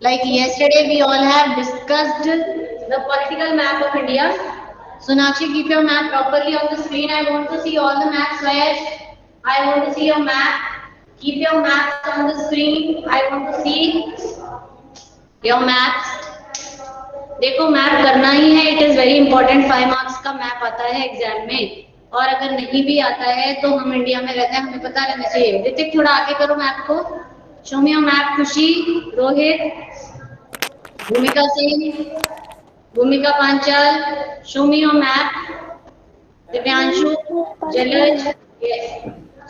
Like yesterday, we all have discussed the political map of India. Sonakshi, keep your map properly on the screen. I want to see all the maps where I want to see your map. Keep your maps on the screen. I want to see your maps. देखो map करना ही है. It is very important. 5 marks का map आता है exam में. और अगर नहीं भी आता है तो हम इंडिया में रहते हैं, हमें पता रहना चाहिए. ऋतिक थोड़ा आगे करो मैप को. Show me your map. Khushi, Rohit, Bhumika Singh, Bhumika Panchal, show me your map. Divyanshu, Jalaj,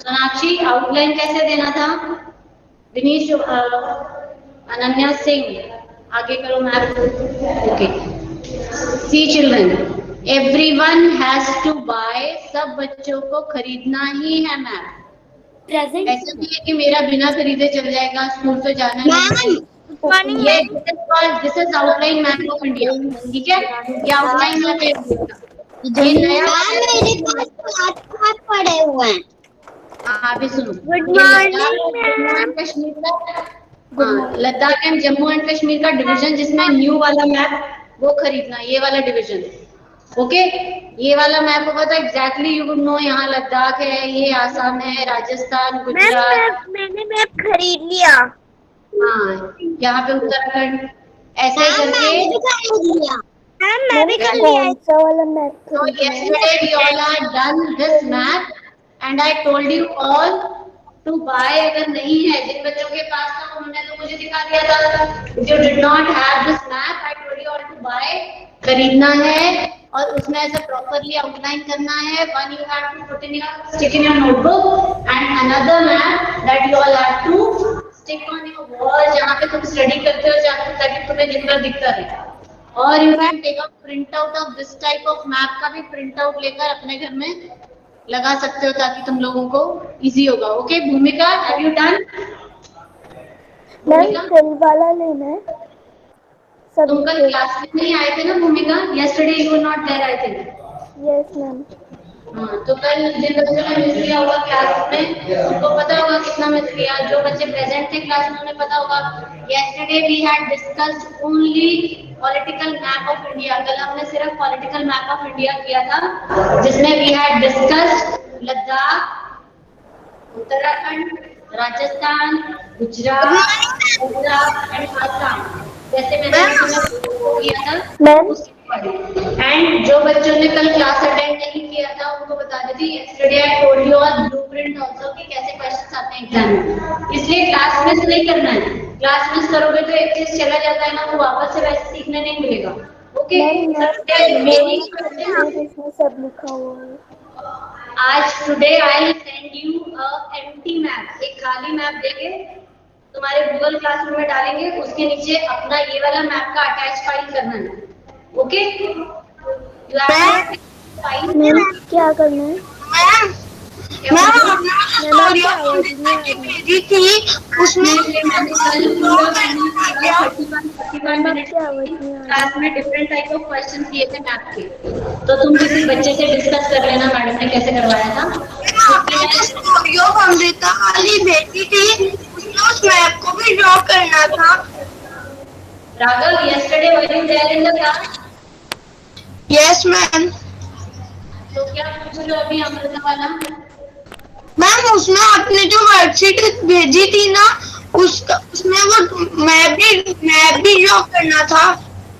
Sonakshi, outline कैसे देना था. दिनेश, अनन्या सिंह, आगे करो map. Okay. See children, everyone has to buy. सब बच्चों को खरीदना ही है मैप. प्रेजेंट. ऐसा नहीं है कि मेरा बिना खरीदे चल जाएगा, स्कूल से जाना नहीं. ये this is outline map of India. ठीक है, ये आउटलाइन मैप है इंडिया का. ये नया मेरे पास पड़े हुए हैं. हाँ अभी सुनो. Good morning. कश्मीर का, लद्दाख एंड जम्मू एंड कश्मीर का डिवीजन जिसमें न्यू वाला मैप वो खरीदना. ये वाला डिवीजन. ओके. ये वाला मैप होगा तो एग्जैक्टली यू वुड नो. यहाँ लद्दाख है, ये आसाम है, राजस्थान, गुजरात. मैंने मैप खरीद लिया. हाँ, यहाँ पे उत्तराखंड. ऐसे करके मैं भी कर लिया. so yesterday we all had done this map and I told you all to buy. अगर नहीं है, जिन बच्चों के पास था उन्होंने तो मुझे दिखा दिया था. If you did not have this map, I told you all to buy. खरीदना है और उसमें ऐसे प्रॉपरली आउटलाइन करना है. One you have to put in your stick in your notebook and another map that you all have to stick on your wall जहाँ पे तुम स्टडी करते हो, ताकि तुम्हें दिन भर दिखता रहे. और you can take a print out of this type of map का भी प्रिंट आउट लेकर अपने घर में लगा सकते हो ताकि तुम लोगों को इजी होगा. ओके. भूमिका, हैव यू डन. मैम वाला लेना है. तुम कल क्लास में नहीं आए थे ना भूमिका. yesterday you were not there I think. Yes ma'am. हाँ, तो कल जिन बच्चों ने मिस किया होगा क्लास में उनको पता होगा कितना मिस किया. जो बच्चे प्रेजेंट थे क्लास में उन्हें पता होगा. yesterday we had discussed only political map of India. कल हमने सिर्फ political map of India किया था जिसमें we had discussed Ladakh, Uttarakhand, Rajasthan, Gujarat, Punjab and Assam. जैसे मैंने किया था. एंड जो बच्चों ने कल क्लास अटेंड नहीं किया था उनको बता देती. yesterday I told you all blueprint also कि कैसे क्वेश्चंस आते हैं एग्जाम में. इसलिए क्लास मिस नहीं करना है. क्लास मिस करोगे तो एक चीज चला जाता है ना, वो वापस से वैसे सीखने नहीं मिलेगा. ओके. सब लिखा हुआ है. आज today I will send you a empty map. एक खाली मैप देके तुम्हारे गूगल क्लासरूम में डालेंगे. उसके नीचे अपना ये वाला मैप का अटैच फाइल करना है. ओके. क्या करना है. भेजी थी उसमें क्लास में डिफरेंट टाइप ऑफ क्वेश्चन दिए थे मैथ के. तो तुम किसी बच्चे से डिस्कस कर लेना मैडम ने कैसे करवाया था. अमृता वाली भेजी थी उसमें उस मैप को भी ड्रॉ करना था. Raghav, yesterday were you there in the class? Yes ma'am. तो क्या पूछ रहे हो अभी अमृता वाला. मैम उसमें आपने जो वर्कशीट भेजी थी ना उसमें वो मैप भी ड्रॉ करना था.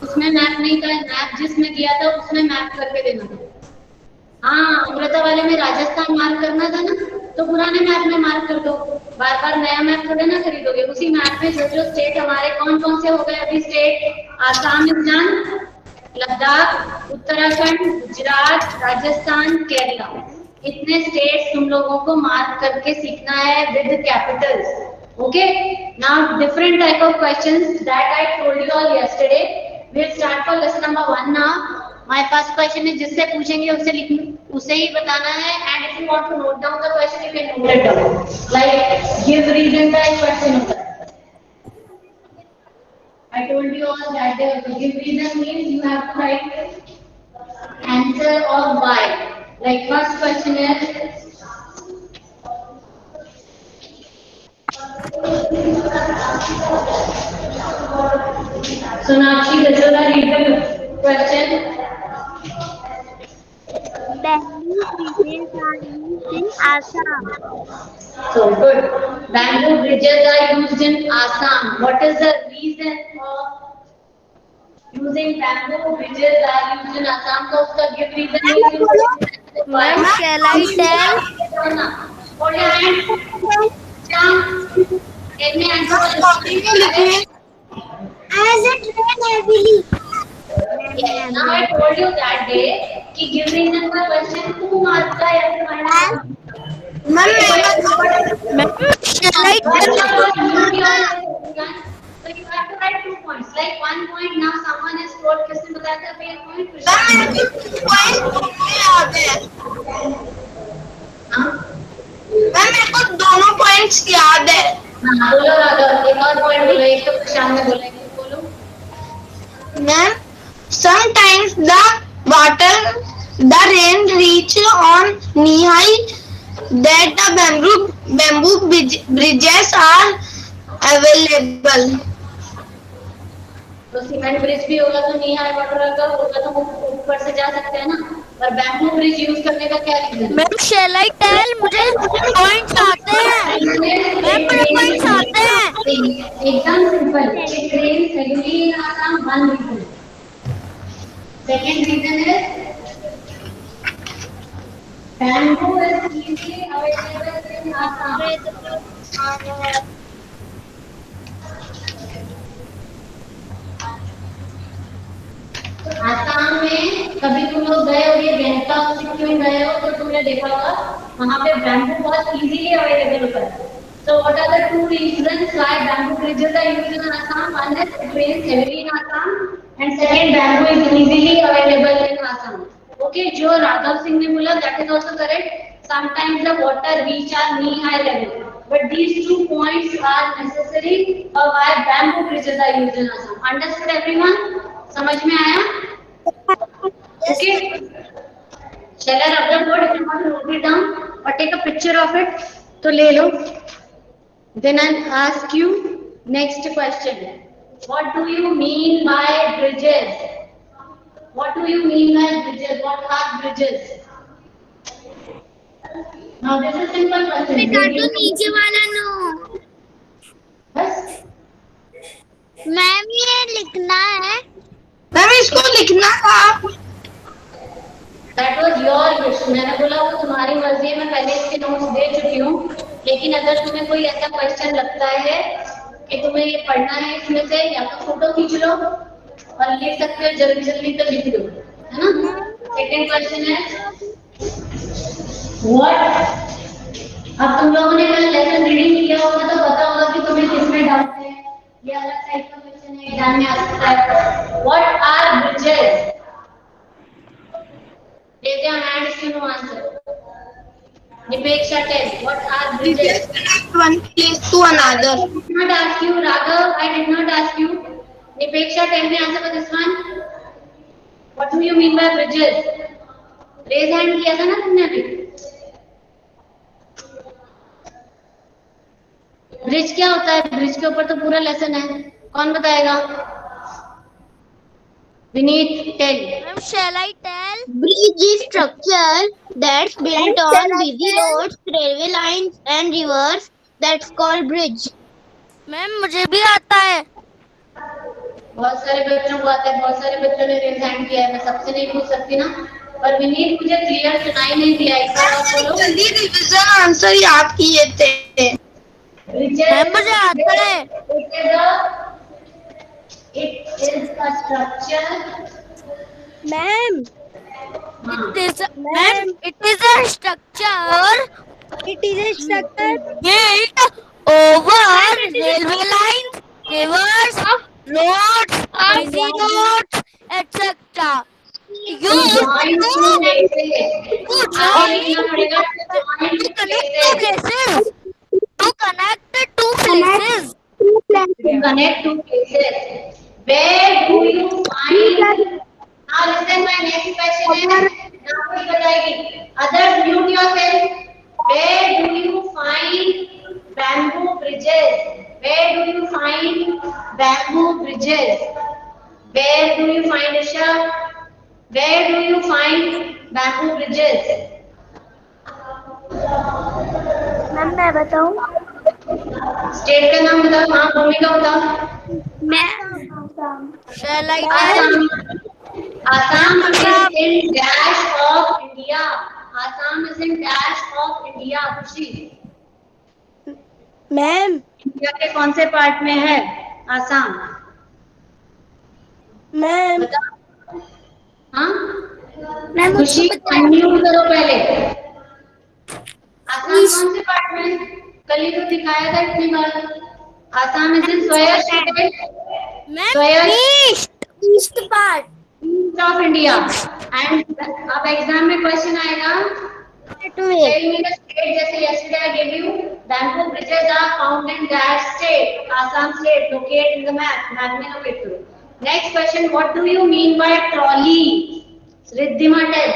उसमें मैप नहीं था. मैप जिसमें दिया था उसमें मैप करके देना था. हाँ, अमृता वाले में राजस्थान मार्क करना था ना, तो पुराने मैप में मार्क कर दो. बार बार नया मैप थोड़े ना खरीदोगे. उसी मैप में जो स्टेट हमारे कौन कौन से हो गए अभी state. Assam is done, Ladakh, Uttarakhand, Gujarat, Rajasthan, Kerala. इतने स्टेट्स तुम लोगों को मार्क करके सीखना है with capitals. Okay. Now different type of questions that I told you all yesterday. We will start for lesson number 1 now. My first question है जिससे पूछेंगे उसे ही बताना है. And if you want to note down the question you can note it down. Like give reason का एक question होता है. I told you all that give reason means you have to write answer or why. Like first question is Sonakshi Dasola, read the question. Bamboo bridges are used in Assam. So good. Bamboo bridges are used in Assam. What is the reason of using bamboo bridges are used in Assam? So उसका give reason नहीं है. Ma'am, shall I tell? Hold your hand. Jump. Let me answer the question. As it rain heavily. Yes. Now I told you that day कि give reason का question तू मारता है या फिर मैडम? मैम मैं Ma'am, shall I tell? So you have to write 2 points. Like 1 point now someone is told किसने बताया था अभी एक point मैम मेरे को पॉइंट याद है। हाँ मैम मेरे को दोनों पॉइंट्स याद है। हाँ बोलो राघव एक और point बोलो एक तो प्रशांत ने बोला एक तो बोलो Ma'am, sometimes the rain reach on knee height that the bamboo bridges are available. तो सीमेंट ब्रिज भी होगा तो नहीं हाई वाटर होगा तो ऊपर से जा सकते हैं ना और बैम्बू ब्रिज यूज करने का क्या reason? Ma'am, shall I tell? मुझे पॉइंट्स आते हैं। मैम, मुझे पॉइंट्स आते हैं। एकदम simple it rains heavily in Assam one reason second reason is bamboo is easily available in Assam Assam में कभी तुम लोग गए हो ये गैंगटॉक सिक्किम गए हो तो तुमने देखा होगा वहाँ पे बैम्बू बहुत इजीली अवेलेबल होता है So what are the two reasons why bamboo bridges are used in Assam? One is it rains heavily in Assam and second bamboo is easily available in Assam. Okay, जो राघव सिंह ने बोला that is also correct. Sometimes the water reach our knee high level. But these 2 points are necessary for why bamboo bridges are used in Assam. Understood everyone? समझ में आया? Okay. Shall I rub the board if you want to note it down or take a picture of it? तो ले लो. Then I'll ask you next question. What do you mean by bridges? What do you mean by bridges? What are bridges? Now this is simple question. बेटा तो नीचे वाला no. बस ma'am, ये लिखना है। मैम इसको लिखना था। That was your wish. मैंने बोला वो तुम्हारी मर्जी है मैं पहले इसके नोट्स दे चुकी हूँ लेकिन अगर तुम्हें कोई ऐसा क्वेश्चन लगता है कि तुम्हें ये पढ़ना है इसमें से या तो फोटो खींच लो और लिख सकते हो जल्दी जल्दी तो लिख दो है ना सेकंड क्वेश्चन है व्हाट अब तुम लोगों ने कल लेसन रीडिंग किया होगा तो पता होगा कि तुम्हें किसमें डाउट है ये अलग टाइप का क्वेश्चन है एग्जाम में आ सकता है what are bridges raise your hand if you know answer Nipeksha tell what are bridges One place to another. I did not ask you Raghav I did not ask you Nipeksha tell me answer for this one what do you mean by bridges raise hand किया था ना तुमने अभी bridge क्या होता है bridge के ऊपर तो पूरा लेसन है कौन बताएगा Vineet tell ma'am, shall I tell? Bridge is structure that's built on busy roads, railway lines and rivers. That's called bridge. Ma'am, मुझे भी आता है। बहुत सारे बच्चों को आता है बहुत सारे बच्चों ने रेज हैंड किया है मैं सबसे नहीं पूछ सकती ना पर विनीत मुझे क्लियर सुनाई नहीं दिया एक बार और बोलो जल्दी रिवीजन आंसर याद किए थे। मैम, मुझे आता है। It is a structure. Ma'am, It is a structure it is a structure built over railway lines, rivers, roads, busy roads, etc. Used Join to two places. आगे लिखना पड़ेगा join two places. to connect two places. To connect two places. Where do you find? Now listen, my next question is. Now कोई बताएगी. Others mute yourself. Where do you find bamboo bridges? Where do you find bamboo bridges? Where do you find Isha? Where do you find bamboo bridges? Ma'am मैं बताऊं? State का नाम बताओ. हाँ, भूमिका बताओ. Shall I tell? Assam is in dash of India. Assam is in dash of India. खुशी. Ma'am India के कौन से पार्ट में है आसाम? मैम बताओ. हाँ, मैम खुशी अनम्यूट करो पहले. आसाम कौन से पार्ट में? कल ही तो दिखाया था इतनी बार. आसाम इज इन सोया स्टेट. Ma'am, सोया east part of India. And अब एग्जाम में क्वेश्चन आएगा. To Tell me the state. जैसे yesterday I gave you bamboo bridges are found in that state. Assam state. Locate in the map. Map में locate करो. Next question. What do you mean by trolley? Riddhima tell.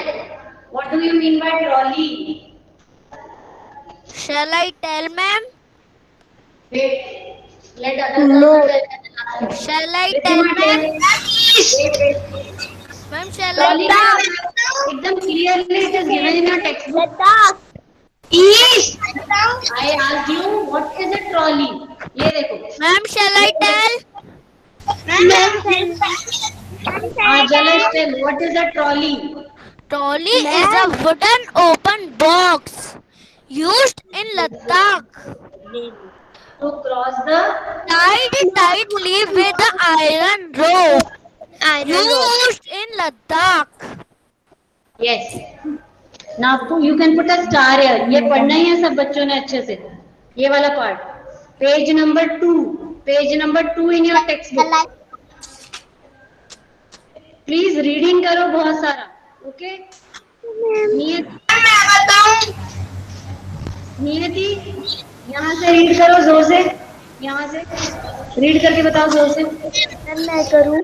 What do you mean by trolley? shall I tell, ma'am? Wait. Let others tell. Shall I tell, ma'am? Wait. Ma'am, shall Trolley I tell? एकदम clearly it is given in your textbook. East. I asked you what is a trolley. ये देखो. Ma'am, shall I tell? Jalesh tell. What is a trolley? Trolley is a wooden open box used in Ladakh, To cross the tied tightly with an iron rope. Used in Ladakh. yes. Now you can put a star here. ये पढ़ना ही है सब बच्चों ने अच्छे से. ये वाला part. Page number 2. Page number 2 in your textbook. Please reading करो बहुत सारा. Okay? मैं बताऊं? नियति यहाँ से रीड करो जोर से. यहाँ से रीड करके बताओ जोर से. मैं करूं?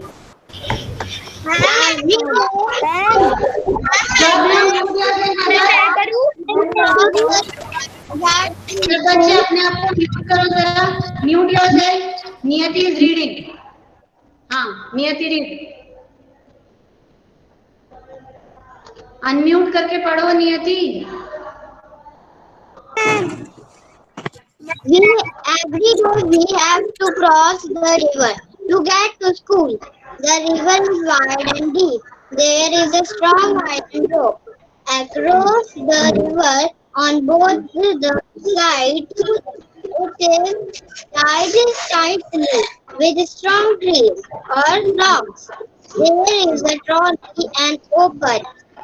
बच्चे अपने आप को म्यूट करो जरा. Mute yourself. नियति इज रीडिंग. हाँ, नियति रीड. अनम्यूट करके पढ़ो नियति. Every day we have to cross the river to get to school. The river is wide and deep. There is a strong iron rope across the river on both the sides. It is tied tightly with strong trees or rocks. There is a trolley and open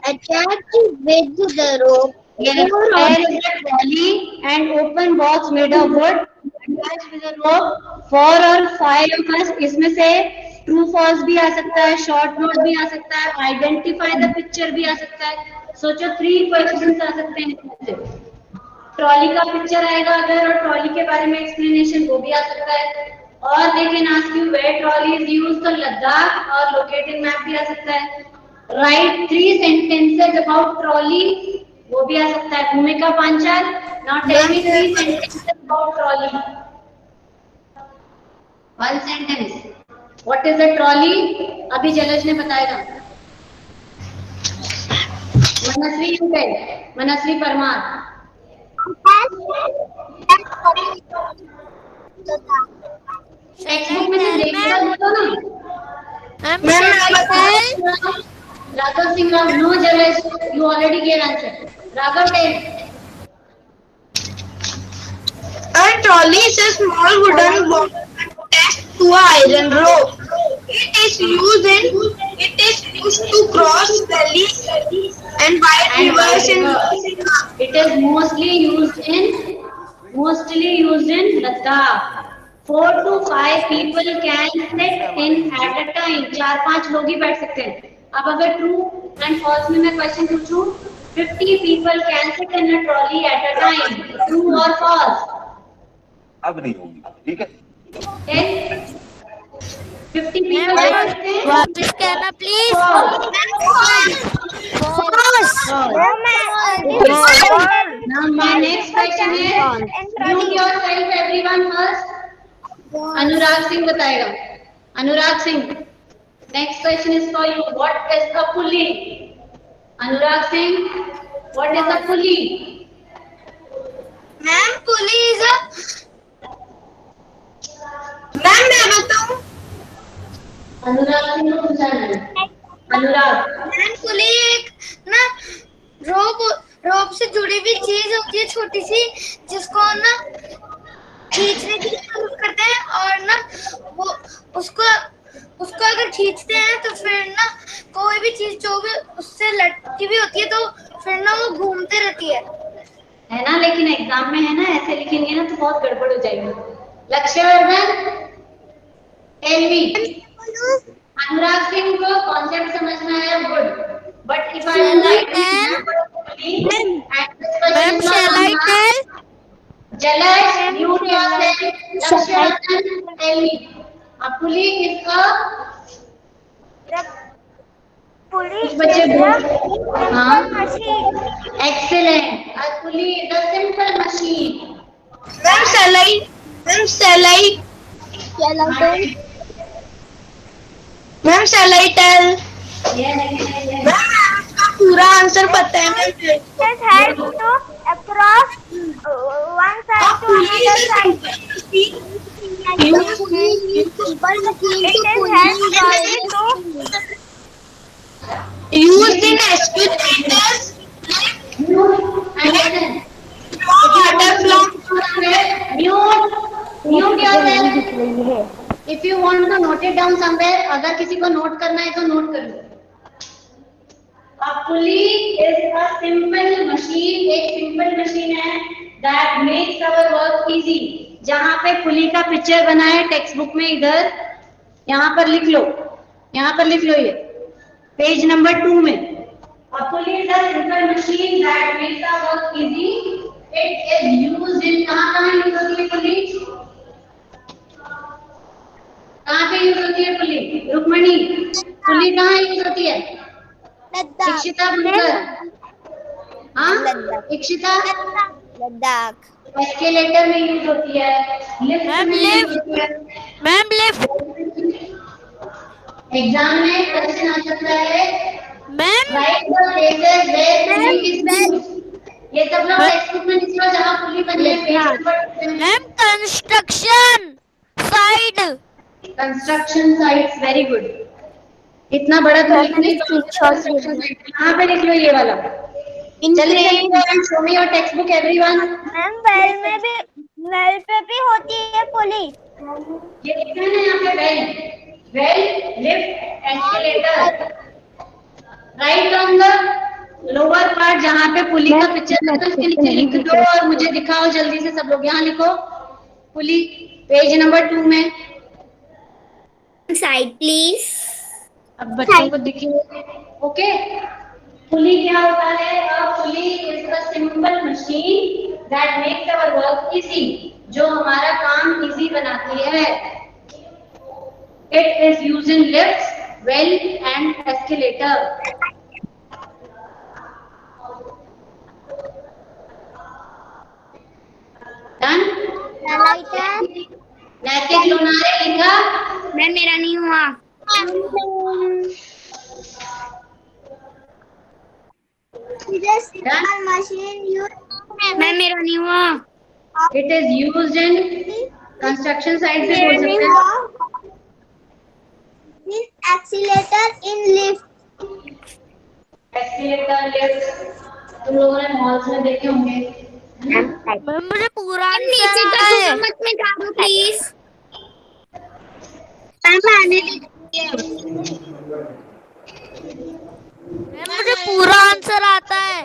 attached with the rope. Yes, there is a trolley and open box made of wood attached with a rope. 4 और 5 of us. इसमें से true false भी आ सकता है, short note भी आ सकता है, identify the picture भी आ सकता है. सोचो 3 क्वेश्चंस आ सकते हैं इसमें से. ट्रॉली का पिक्चर आएगा अगर, और ट्रॉली के बारे में एक्सप्लेनेशन वो भी आ सकता है. और they can ask you where trolley is used, तो लद्दाख और लोकेटिंग मैप भी आ सकता है. राइट 3 सेंटेंसेस अबाउट ट्रॉली, वो भी आ सकता है. Bhumika Panchal, now tell me 3 sentences about trolley. 1 sentence. What is a trolley? अभी जलज ने बताएगा. Manasvi you tell. Manasvi Parmar. Textbook में से देखकर बोलो ना. Ma'am, shall I tell? Raghav Singh Rao, no Jalesh, you already gave answer. Raghav tell. A trolley is a small wooden box attached to an iron rope. It is used to cross valleys and wide rivers in. It is mostly used in Ladakh. 4 to 5 people can sit in at a time. 4-5 लोग ही बैठ सकते हैं. अब अगर true and false में मैं question पूछूं, 50 people can sit in a trolley at a time. True or false? अब नहीं होगी, ठीक है? 50 people बैठ सकते हैं. वापस कहना please. Now my next question is, mute yourself everyone first. Anurag Singh बताएगा. Anurag Singh. Next question is for you. What is a pulley? Anurag Singh, what is a pulley? Ma'am pulley is a ma'am मैं बताऊं अनुराग सिंह को पूछा है। अनुराग, मैम पुली एक ना रोप से जुड़ी हुई चीज होती है छोटी सी जिसको ना खींचने की जरूरत करते हैं और ना वो उसको उसको अगर खींचते हैं तो फिर ना कोई भी चीज जो भी उससे लटकी हुई होती है तो फिर ना वो घूमते रहती है ना, लेकिन एग्जाम में है ना ऐसे लिखेंगे ना तो बहुत गड़बड़ हो जाएगी। लक्ष्यवर्धन, टेल मी। अनुराग सिंह को कॉन्सेप्ट समझ में आया, good, but if I right ma'am shall I tell? Jalash, mute yourself. Lakshyavartan, tell me. A pulley is a Pulley कुछ बच्चे बोल, हाँ, machine. excellent. A pulley is a simple machine. Ma'am सेलाई ma'am सेलाई tell ma'am आपका पूरा answer पता है ma'am It has to across one side to another side. It is used in excavators Mute yourself. If you want to note it down somewhere, अगर किसी को note करना है तो नोट कर लो। A pulley is a simple machine, एक simple machine है that makes our work easy. जहाँ पे पुली का पिक्चर बना है टेक्स्ट बुक में, इधर यहाँ पर लिख लो, यहाँ पर लिख लो, ये पेज नंबर 2 में। A pulley is a simple machine that makes our work easy. It is used in, कहाँ यूज होती है पुली? कहाँ पे यूज होती है पुली? रुक्मणी, पुली कहाँ यूज होती है? इक्षिता बनकर, हाँ इक्षिता, Ladakh. एस्केलेटर में यूज होती है, लिफ्ट मैम में यूज लिफ्ट, होती है। मैम लिफ्ट, एग्जाम में क्वेश्चन आ सकता है, ma'am write the places where pulley is used. ये सब लोग टेक्स्ट बुक में लिखो जहाँ पुली बनी है, page number ma'am construction side, construction sites, very good. इतना बड़ा तो लिख नहीं, कहाँ पे लिख लो ये वाला। चलिए show me your text book everyone. Ma'am well में भी, वेल पे भी होती है पुली। ये लिखा है ना यहाँ पे, well, lift, escalator. Right on the lower part जहाँ पे पुली का पिक्चर है, तो उसके नीचे लिख दो और मुझे दिखाओ जल्दी से सब लोग। यहाँ लिखो पुली, पेज नंबर 2 में। Side please. अब बच्चों को दिखिए, ओके। पुली क्या होता है? A pulley is a simple machine that makes our work easy, जो हमारा काम इजी बनाती है। It is used in lifts, well and escalator. Done? Naitik Lonare लिखा? मैम मेरा नहीं हुआ। मशीन यूज, मैम मेरा नहीं हुआ। It is used in construction site पे बोल सकते हैं। Accelerator in lift. Escalator, lift तुम लोगों ने मॉल्स में देखे होंगे। मैम मुझे पूरा नीचे आंसर का आता है। मत में डालो प्लीज। मैम आने दीजिए। मैम मुझे पूरा आंसर आता है।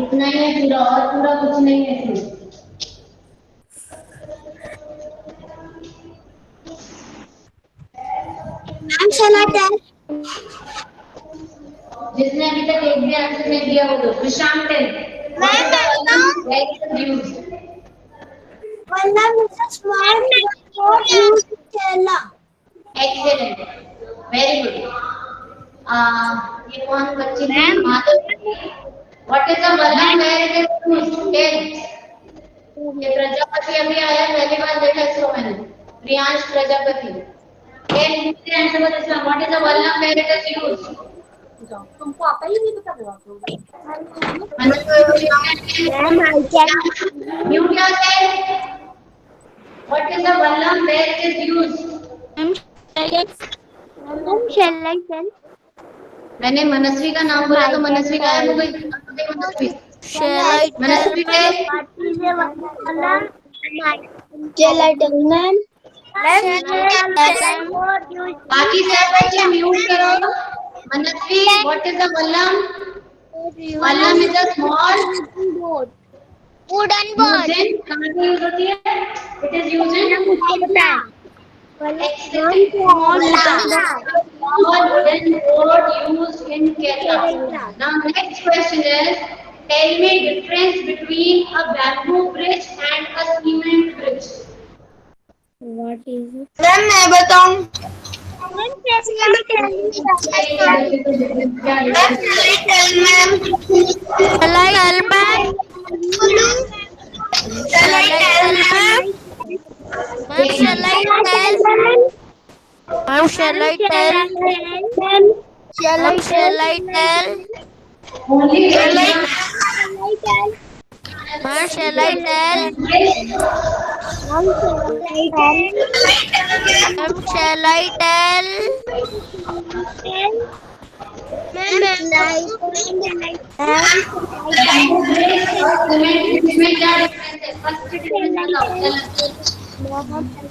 इतना ही है पूरा, और पूरा कुछ नहीं है इसमें। मैम चला टेल। जिसने अभी तक एक भी आंसर नहीं दिया वो दो। प्रशांत टेल। वरना मिसेस स्मॉल रिपोर्ट यूज चला। Excellent, very good. ये कौन बच्ची थी? Madhav. What is the balloon where it is used? ये प्रजापति अभी आया, पहली बार देखा इसको मैंने। Priyansh Prajapati. Okay, answer for this one. What is the vellum where it is used? तुमको आता ही नहीं पता होगा तो Ma'am, I can. Mute yourself. What is the vellum where it is used? shall I tell? मैंने मनस्वी का नाम बोला तो मनस्वी गायब हो गई। मनस्वी Shall I tell? मनस्वी पे Shall I tell, ma'am? बाकी सब बच्चे म्यूट करो। मनस्वी, what is the vellum? Vellum is a small Wooden board. used in कहाँ पे यूज होती है? It is used in small wooden board used in Kerala. Now next question is, tell me difference between a bamboo bridge and a cement bridge. Ma'am मैं बताऊं। Ma'am क्या difference है? Shall I tell, ma'am? Shall I tell, ma'am? Ma'am, shall I tell? Ma'am, shall I tell? Ma'am, shall I tell? Only Ma'am, shall I tell? Ma'am, shall I tell? इसमें क्या difference है? First difference बताओ।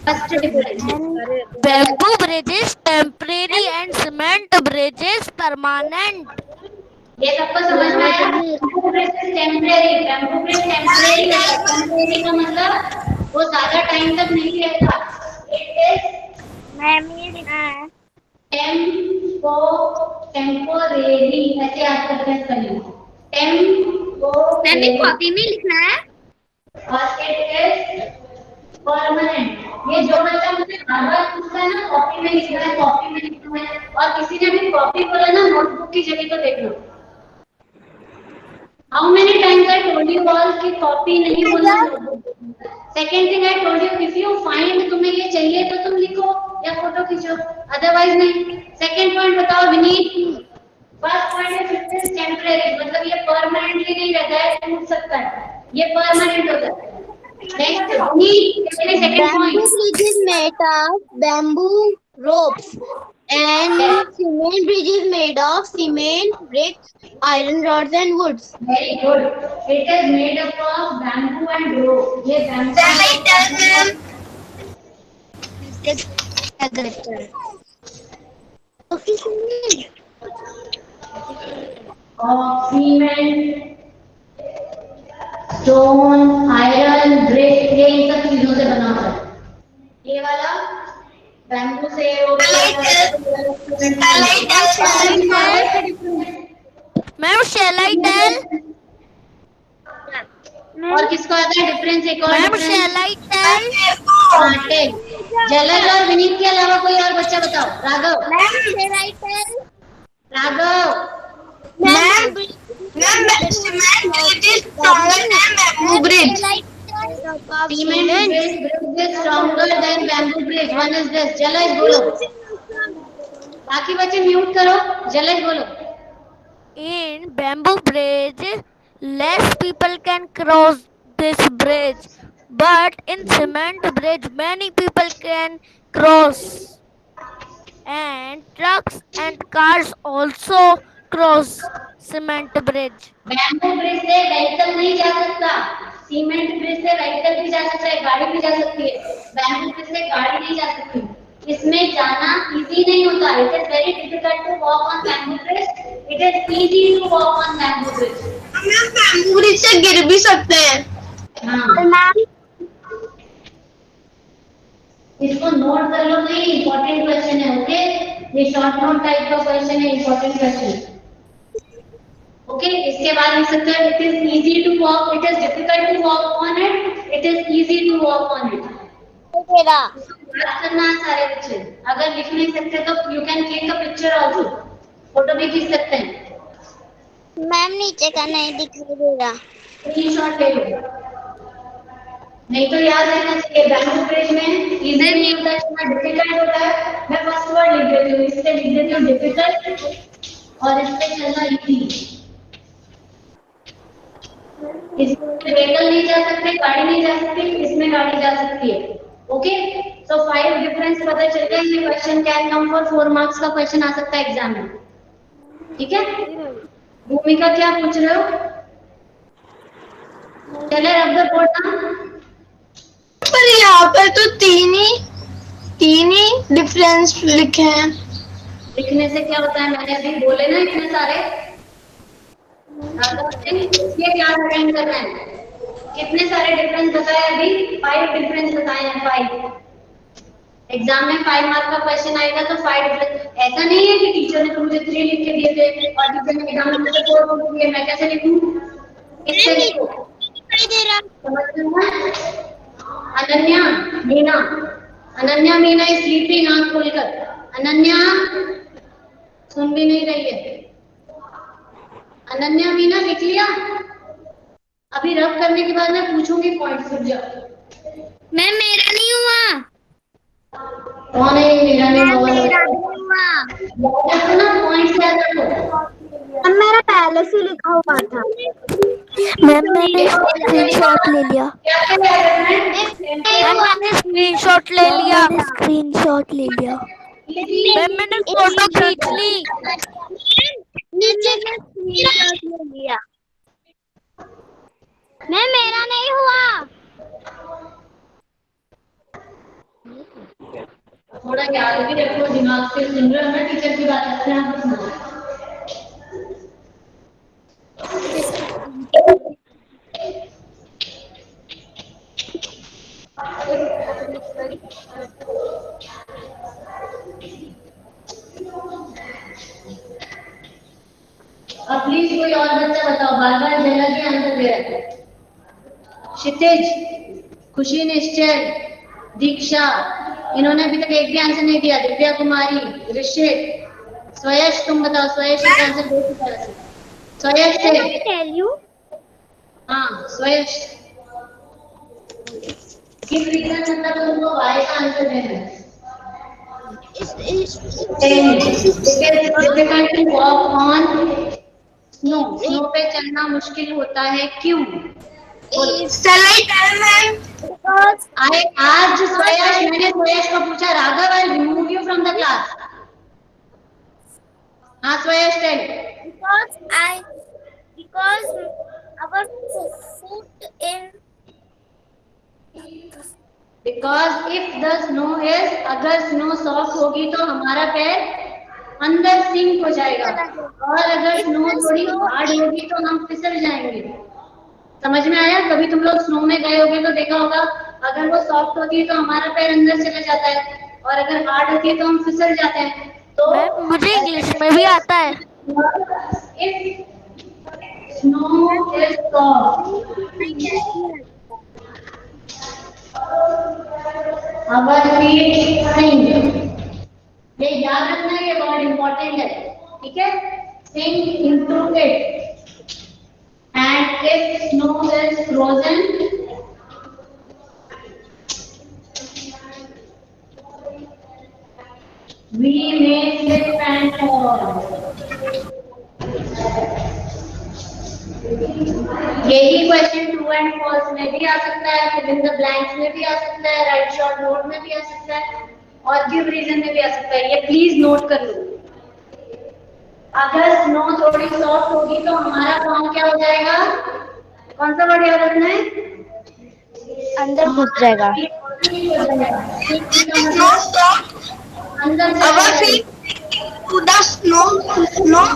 First difference Bamboo bridges temporary and cement bridges permanent. ये सबको समझना है। Bamboo bridge temporary, bamboo bridge temporary होता है। टेम्परेरी का मतलब वो ज्यादा टाइम तक नहीं रहता। इट इज टेम्पोरेरी, ऐसे आपको डिफरेंस करना है। कॉपी में लिखना है। और इट इज परमानेंट। ये जो बच्चा मुझे बार-बार पूछता है ना कॉपी में लिखना है, कॉपी में लिखना है, और किसी ने भी कॉपी बोला ना नोटबुक की जगह तो देख लो। How many times I told you all कि कॉपी नहीं बोलना notebook. Second thing I told you, if you find तुम्हें ये चाहिए तो तुम लिखो या फोटो खींचो, अदरवाइज नहीं। सेकेंड पॉइंट बताओ विनीत। फर्स्ट पॉइंट है इट इज टेम्परेरी, मतलब ये परमानेंटली नहीं रहता है, टूट सकता है, ये परमानेंट होता है। Next Vineet, second point. Bamboo bridge is made of bamboo ropes and cement bridge is made of cement, bricks, iron rods and woods. Very good. It is made up of bamboo and rope. ये bamboo Shall I tell, ma'am? of cement, stone, iron, brick, ये इन सब चीजों से बना होता है। ये वाला बैम्बू से rope Ma'am, shall I tell? और किसको आता है डिफरेंस? एक और Ma'am, difference? shall I tell? कांटे। जलज और विनीत के अलावा कोई और बच्चा बताओ। Raghav, Raghav, Ma'am, cement bridge is stronger than bamboo bridge. cement bridge is stronger than bamboo bridge. One is this. जलज बोलो। बाकी बच्चे म्यूट करो। जलज बोलो। In bamboo bridge, less people can cross this bridge, but in cement bridge, many people can cross. And trucks and cars also cross cement bridge. Bamboo bridge से vehicle नहीं जा सकता, cement bridge से vehicle भी जा सकता है, गाड़ी भी जा सकती है। बैम्बू ब्रिज से गाड़ी नहीं जा सकती, इसमें जाना इजी नहीं होता। It is very difficult to walk on bamboo bridge, it is easy to walk on bamboo bridge. Ma'am bamboo bridge से गिर भी सकते हैं। हाँ, इसको नोट कर लो, नहीं इंपॉर्टेंट क्वेश्चन है। ओके, ये शॉर्ट नोट टाइप का क्वेश्चन है, इंपॉर्टेंट क्वेश्चन। ओके, इसके बाद लिख सकते हैं it is easy to walk, it is difficult to walk on it, it is easy to walk on it. बात करना है सारे बच्चे। अगर लिख नहीं सकते तो you can click a picture also, photo भी खींच सकते हैं। मैम नीचे का नहीं दिखाई दे रहा। स्क्रीनशॉट ले लो। नहीं तो याद रहना चाहिए। बैंगो ब्रिज में इजी नहीं होता है, इतना डिफिकल्ट होता है। मैं फर्स्ट वर्ड लिख देती हूँ, इससे लिख देती हूँ डिफिकल्ट और इस पे चलना इजी। इसमें व्हीकल नहीं जा सकते, गाड़ी नहीं जा सकती, इसमें गाड़ी जा सकती है। ओके, सो 5 डिफरेंस पता चल गया। ये question can come for 4 marks का क्वेश्चन आ सकता है एग्जाम में। ठीक है, भूमिका क्या पूछ रहे हो? चले रब द बोर्ड डाउन। पर यहाँ पर तो तीन ही डिफरेंस लिखे हैं। लिखने से क्या होता है? मैंने अभी बोले ना इतने सारे। ये क्या अटेंड करना है? कितने सारे डिफरेंस बताए अभी? 5 डिफरेंस बताए हैं। 5 एग्जाम में 5 मार्क का क्वेश्चन आएगा तो 5 डिफरेंस। ऐसा नहीं है कि टीचर ने तो मुझे 3 लिख के दिए थे और टीचर ने एग्जाम में मुझे 4 लिख दिए, मैं कैसे लिखूं? इससे लिखो। समझ रहे? अनन्या मीना, अनन्या मीना इज स्लीपिंग, आंख खोलकर। अनन्या सुन भी नहीं रही है। अनन्या मीना लिख लिया? अभी रब करने के बाद मैं पूछूंगी पॉइंट्स, रुक जाओ। मैम मेरा नहीं हुआ। कौन है ये मेरा नहीं हुआ? मेरा नहीं हुआ। देखो ना पॉइंट्स याद रखो। अब मेरा पहले से लिखा हुआ था। मैम मैंने स्क्रीनशॉट ले लिया। क्या क्या याद रखना है? मैम मैंने स्क्रीनशॉट ले लिया। मैंने स्क्रीनशॉट ले लिया। मैम मैंने फोटो खींच ली। नीचे में स्क्रीनशॉट ले लिया। मैम मेरा नहीं हुआ। थोड़ा याद भी रखो, दिमाग से सुन रहे हो ना टीचर की बात अपने आप सुनो। अब प्लीज कोई और बच्चा बताओ, बार बार जला के आंसर दे रहा है। क्षितिज, खुशी, निश्चय, दीक्षा, इन्होंने अभी तक एक भी आंसर नहीं दिया। दिव्या कुमारी, ऋषिक, स्वयश, तुम बताओ। स्वयश का आंसर दे चुका है। स्वयश से टेल यू। हाँ स्वयश, किस रीजन मतलब तुमको वाई का आंसर देना है? Difficult to walk on snow, snow पे चलना मुश्किल होता है, क्यों? आज स्वयश, मैंने स्वयश को पूछा, Raghav I remove you from the class. हाँ स्वयश tell. Because our foot in Because if the snow is, अगर स्नो सॉफ्ट होगी तो हमारा पैर अंदर सिंक हो जाएगा, और अगर स्नो थोड़ी हार्ड होगी तो हम फिसल जाएंगे। समझ में आया? कभी तुम लोग स्नो में गए होगे तो देखा होगा, अगर वो सॉफ्ट होती है तो हमारा पैर अंदर चला जाता है, और अगर हार्ड होती है तो हम फिसल जाते हैं। तो मैम मुझे इंग्लिश में भी आता है। if snow is soft, our feet sink। ये याद रखना है, ये बहुत इंपॉर्टेंट है। ठीक है, sink into it, and if snow is frozen, we may slip and fall। यही क्वेश्चन ट्रू एंड फॉल्स में भी आ सकता है, फिल इन द ब्लैंक्स में भी आ सकता है, राइट शॉर्ट नोट में भी आ सकता है, और गिव रीजन में भी आ सकता है। ये प्लीज नोट कर लो। अगर स्नो थोड़ी सॉफ्ट होगी तो हमारा पाँव क्या हो जाएगा? कौन सा वर्ड याद रखना है? अंदर घुस जाएगा। Snow soft. अंदर Our feet to the snow. Snow.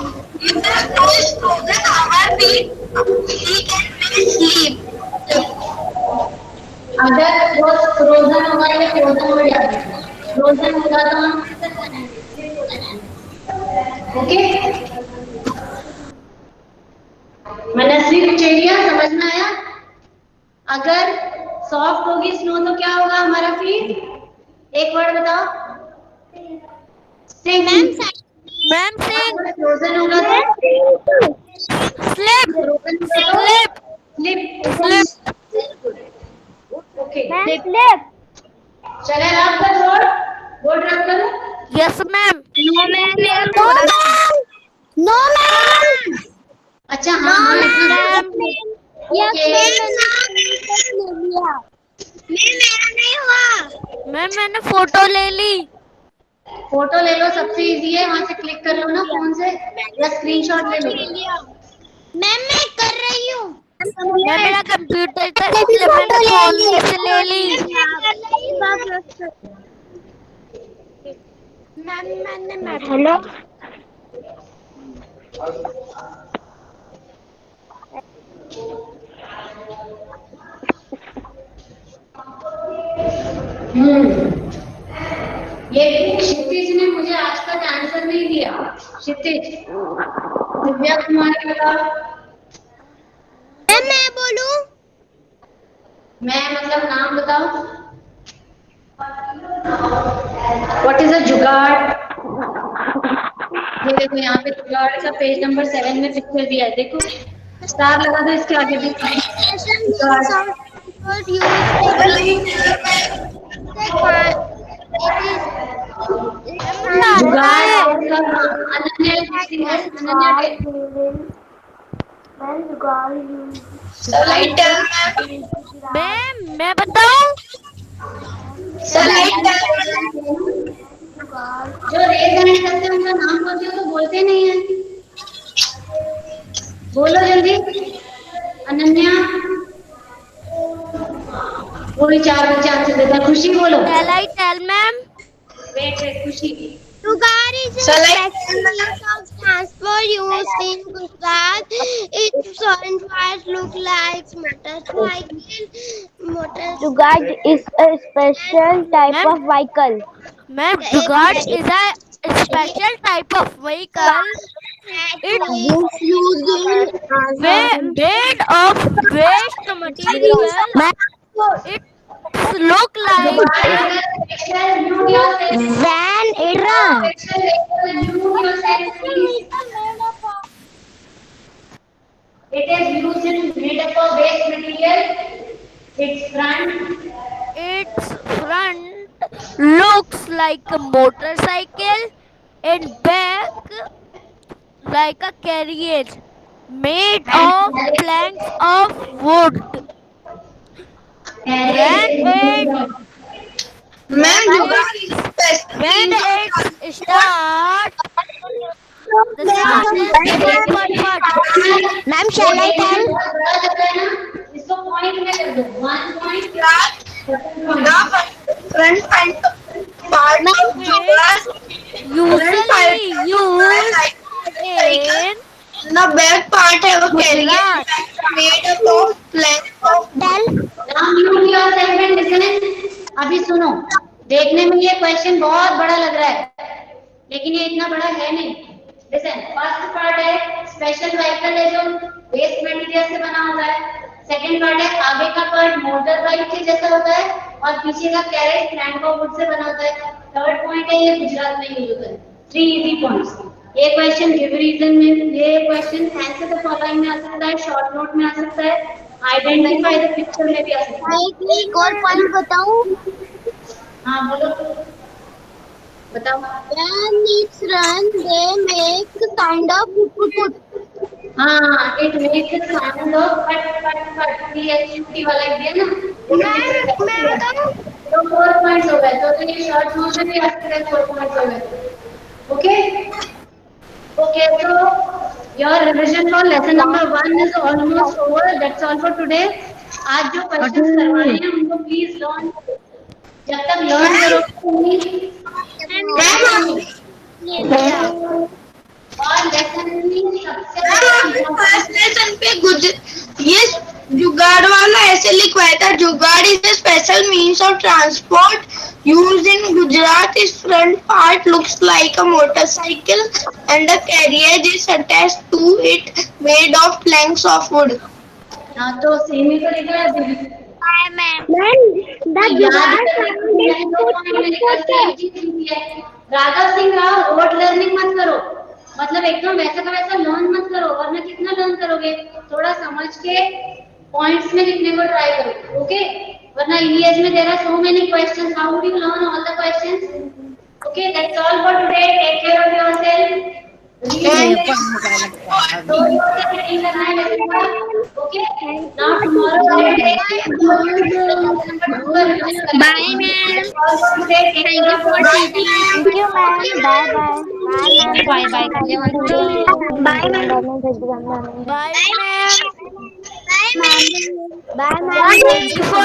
If the snow is frozen, our feet we can sleep. अगर वो फ्रोजन होगा या फ्रोजन हो जाएगा, फ्रोजन होगा तो हम ओके। मनस्वी कुचेरिया, समझ में आया? अगर सॉफ्ट होगी स्नो तो क्या होगा हमारा फीट? एक वर्ड बताओ। सिंक। Ma'am sink. फ्रोजन होगा तो स्लिप। फ्रोजन होगा तो slip. Slip. Slip. Okay ma'am slip. चले रब कर बोर्ड, बोर्ड रब करो। Yes ma'am. No ma'am, no ma'am. अच्छा हाँ हाँ मैम यस ओके मैम, मैंने ले लिया। मेरा नहीं हुआ। मैम मैंने फोटो ले ली। फोटो ले लो, सबसे इजी है, वहां से क्लिक कर लो ना फोन से या स्क्रीनशॉट ले लो। मैम मैं कर रही हूँ। मैम मेरा कंप्यूटर था इसलिए मैंने फोन में से ले ली। हेलो। ये क्षितिज ने मुझे आज तक आंसर नहीं दिया। क्षितिज, दिव्या कुमारी बताओ। मैम मैं बोलूं? मैं मतलब नाम बताओ। व्हाट इज अ जुगाड़? ये देखो यहाँ पे जुगाड़ का पेज नंबर 7 में पिक्चर दिया है, देखो स्टार लगा दो इसके आगे भी। जुगाड़ जुगाड़ और सब अनन्या किसी है, अनन्या के Shall I tell ma'am? Ma'am मैं बताऊं? Shall I tell? जो रेड हैंड करते हैं उनका नाम बोलते हो तो बोलते नहीं है। बोलो जल्दी। अनन्या, कोई चार बच्चे आंसर देता है। खुशी बोलो। Shall I tell ma'am? Wait Khushi. Jugaad is a Shall I special means of transport used in Gujarat. Its foreign parts look like motorcycle. Jugaad is a special type Ma'am? of vehicle. Ma'am, jugaad is a special type of vehicle. It's Used in made of waste material. It look like van, Ira. It is used in made up of waste material. its front looks like a motorcycle and back like a carriage made of planks of wood. Ma'am, jugaad is special When means of it starts, the sound is but Ma'am, shall I tell? इसको point में कर दो। 1 point. the front part of jugaad. usually used in The back part है वो carrier made up of planks of wood. Now mute yourself and listen. अभी सुनो, देखने में ये क्वेश्चन बहुत बड़ा लग रहा है, लेकिन ये इतना बड़ा है नहीं। Listen, फर्स्ट पार्ट है स्पेशल व्हीकल है जो वेस्ट मटेरियल से बना होता है। सेकंड पार्ट है आगे का पार्ट मोटर बाइक के जैसा होता है और पीछे का carriage plank of would say बना होता है। थर्ड पॉइंट है ये गुजरात में यूज होता है। 3 इजी पॉइंट्स। ये क्वेश्चन गिव रीजन में, ये क्वेश्चन आंसर द फॉलोइंग में आ सकता है, शॉर्ट नोट में आ सकता है, आइडेंटिफाई द पिक्चर में भी आ सकता है। एक और पॉइंट बताऊं? हाँ बोलो, बताओ। When it's run, they make sound of put. हाँ, इट मेक्स साउंड ऑफ फट THUT वाला दिया ना। मैं बताऊं? तो 4 पॉइंट्स हो गए, तो ये शॉर्ट नोट में भी आ सकते हैं। 4 पॉइंट्स हो गए। Okay, so your revision for lesson number 1 is almost over. That's all for today. आज जो क्वेश्चंस करवाए हैं उनको प्लीज लर्न, जब तक लर्न करोगे और लेसन में सबसे फर्स्ट लेसन पे ये जुगाड़ वाला ऐसे लिखवाया था, जुगाड़ is a special means of transport used in Gujarat. Its front part looks like a motorcycle and the carriage is attached to it made of planks of wood. हाँ तो सेम ही तो लिखा है। राघव सिंह राव, रोड लर्निंग मत करो, मतलब एकदम वैसा का वैसा लर्न मत करो, वरना कितना लर्न करोगे। थोड़ा समझ के पॉइंट्स में लिखने को ट्राई करो। ओके। वरना EVS में there are so many questions. How would you learn all the questions? Okay, that's all for today. Take care of yourself. Okay. Now tomorrow I will take Bye, ma'am. Thank you for teaching. Thank you, ma'am. Bye bye. Bye, bye. Bye, ma'am. Bye, ma'am. Bye, ma'am. Bye, ma'am. Thank you for